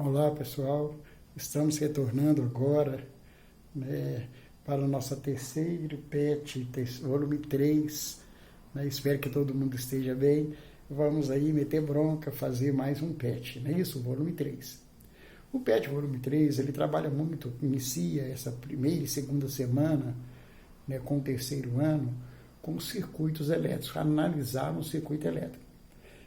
Olá pessoal, estamos retornando agora, para o nosso terceiro PET, volume 3, espero que todo mundo esteja bem. Vamos aí meter bronca, fazer mais um PET, não é isso? Volume 3. O PET volume 3, ele trabalha muito, inicia essa primeira e segunda semana, com o terceiro ano, com circuitos elétricos, analisar um circuito elétrico.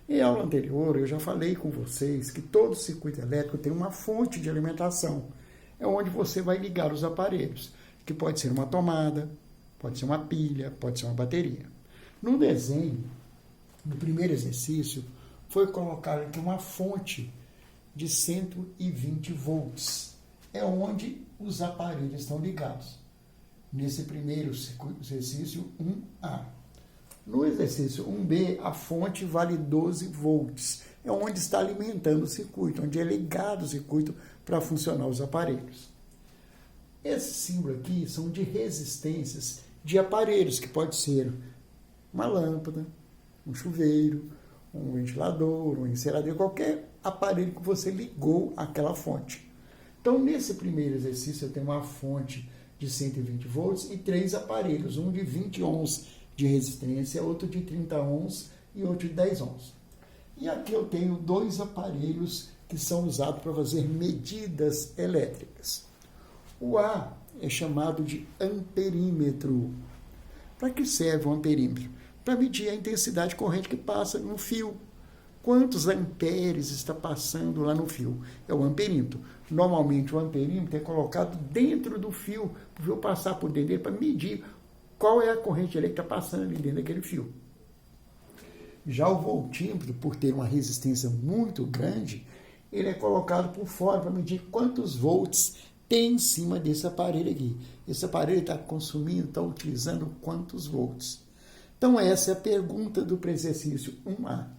Em aula anterior, eu já falei com vocês que todo circuito elétrico tem uma fonte de alimentação. É onde você vai ligar os aparelhos, que pode ser uma tomada, pode ser uma pilha, pode ser uma bateria. No desenho, no primeiro exercício, foi colocado aqui uma fonte de 120 volts. É onde os aparelhos estão ligados. Nesse primeiro exercício 1A. No exercício 1B, a fonte vale 12 volts. É onde está alimentando o circuito, onde é ligado o circuito para funcionar os aparelhos. Esse símbolo aqui são de resistências de aparelhos, que pode ser uma lâmpada, um chuveiro, um ventilador, um enceradeiro, qualquer aparelho que você ligou àquela fonte. Então, nesse primeiro exercício, eu tenho uma fonte de 120 volts e 3 aparelhos, um de 20 ohms de resistência, outro de 30 ohms e outro de 10 ohms. E aqui eu tenho 2 aparelhos que são usados para fazer medidas elétricas. O A é chamado de amperímetro. Para que serve o amperímetro? Para medir a intensidade de corrente que passa no fio. Quantos amperes está passando lá no fio? É o amperímetro. Normalmente o amperímetro é colocado dentro do fio, para o fio passar por dentro dele, para medir qual é a corrente elétrica que está passando ali dentro daquele fio. Já o voltímetro, por ter uma resistência muito grande, ele é colocado por fora para medir quantos volts tem em cima desse aparelho aqui. Esse aparelho está consumindo, está utilizando quantos volts. Então essa é a pergunta do exercício 1A.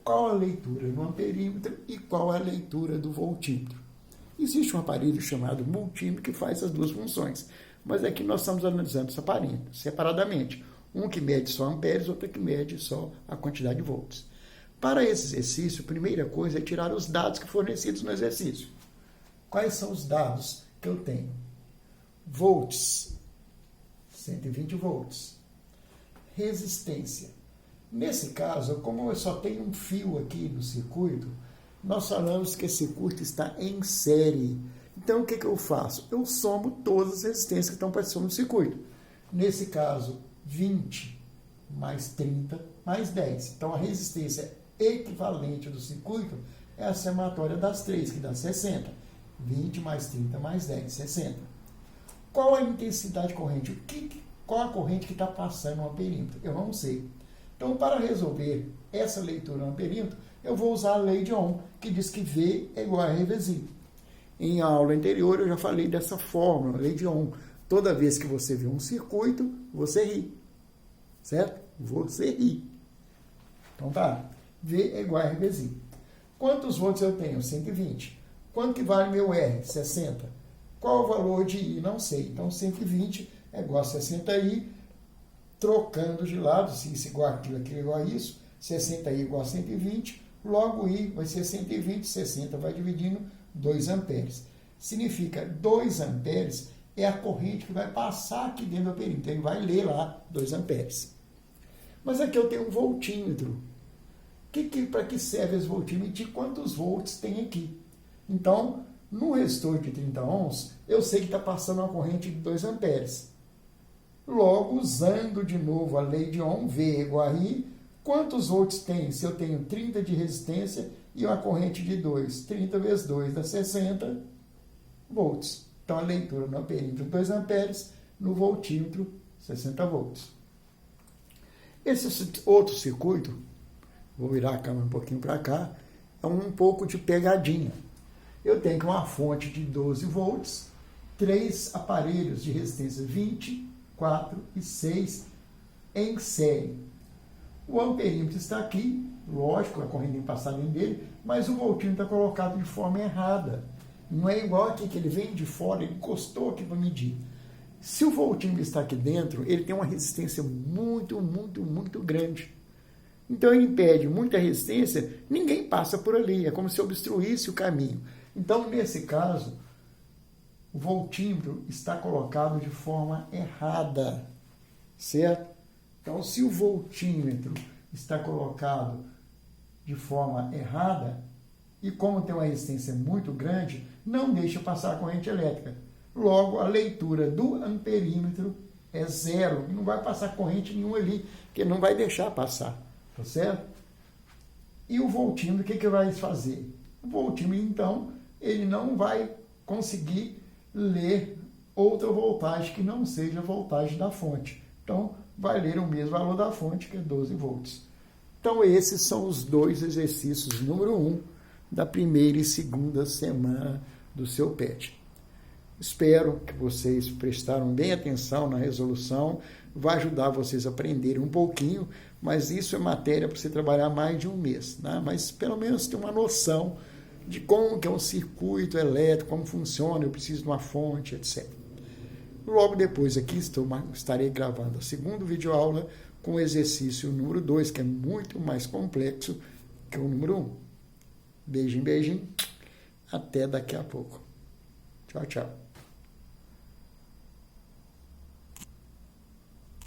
Qual a leitura do amperímetro e qual a leitura do voltímetro? Existe um aparelho chamado multímetro que faz as duas funções. Mas aqui nós estamos analisando esse aparelho separadamente. Um que mede só amperes, outro que mede só a quantidade de volts. Para esse exercício, a primeira coisa é tirar os dados que fornecidos no exercício. Quais são os dados que eu tenho? Volts, 120 volts. Resistência. Nesse caso, como eu só tenho um fio aqui no circuito, nós falamos que esse circuito está em série. Então, o que eu faço? Eu somo todas as resistências que estão participando do circuito. Nesse caso, 20 mais 30 mais 10. Então, a resistência equivalente do circuito é a somatória das três, que dá 60. 20 mais 30 mais 10, 60. Qual a intensidade de corrente? Qual a corrente que está passando no amperímetro? Eu não sei. Então, para resolver essa leitura no amperímetro, eu vou usar a lei de Ohm, que diz que V é igual a RV. Em aula anterior, eu já falei dessa fórmula, a lei de Ohm. Toda vez que você vê um circuito, você ri. Certo? Você ri. Então tá. V é igual a RV. Quantos volts eu tenho? 120. Quanto que vale meu R? 60. Qual o valor de I? Não sei. Então, 120 é igual a 60I. Trocando de lado, se isso é igual a aquilo, aquilo é igual a isso. 60I é igual a 120. Logo, I vai ser 120. 60 vai dividindo 2 amperes. Significa 2 amperes é a corrente que vai passar aqui dentro do amperímetro. Então, ele vai ler lá 2 amperes. Mas aqui eu tenho um voltímetro. Para que serve esse voltímetro? Medir quantos volts tem aqui. Então, no resistor de 30 ohms, eu sei que está passando uma corrente de 2 amperes. Logo, usando de novo a lei de Ohm, V é igual a I, quantos volts tem? Se eu tenho 30 de resistência e uma corrente de 2, 30 vezes 2 dá 60 volts. Então, a leitura no amperímetro 2 amperes, no voltímetro 60 volts. Esse outro circuito, vou virar a câmera um pouquinho para cá, é um pouco de pegadinha. Eu tenho uma fonte de 12 volts, 3 aparelhos de resistência 20, 4 e 6 em série. O amperímetro está aqui, lógico, a corrente tem que passar dentro dele, mas o voltímetro está colocado de forma errada. Não é igual aqui que ele vem de fora, ele encostou aqui para medir. Se o voltímetro está aqui dentro, ele tem uma resistência muito, muito, muito grande. Então ele impede muita resistência, ninguém passa por ali, é como se obstruísse o caminho. Então, nesse caso, o voltímetro está colocado de forma errada, certo? Então, se o voltímetro está colocado de forma errada, e como tem uma resistência muito grande, não deixa passar a corrente elétrica. Logo, a leitura do amperímetro é zero, não vai passar corrente nenhuma ali, porque não vai deixar passar, tá certo? E o voltímetro, o que vai fazer? O voltímetro, então, ele não vai conseguir ler outra voltagem que não seja a voltagem da fonte. Então, vai ler o mesmo valor da fonte, que é 12 volts. Então, esses são os dois exercícios número 1 da primeira e segunda semana do seu PET. Espero que vocês prestaram bem atenção na resolução, vai ajudar vocês a aprenderem um pouquinho, mas isso é matéria para você trabalhar mais de um mês, né? Mas pelo menos ter uma noção de como que é um circuito elétrico, como funciona, eu preciso de uma fonte, etc. Logo depois aqui estarei gravando a segunda videoaula com o exercício número 2, que é muito mais complexo que o número 1. Beijinho, beijinho. Até daqui a pouco. Tchau, tchau.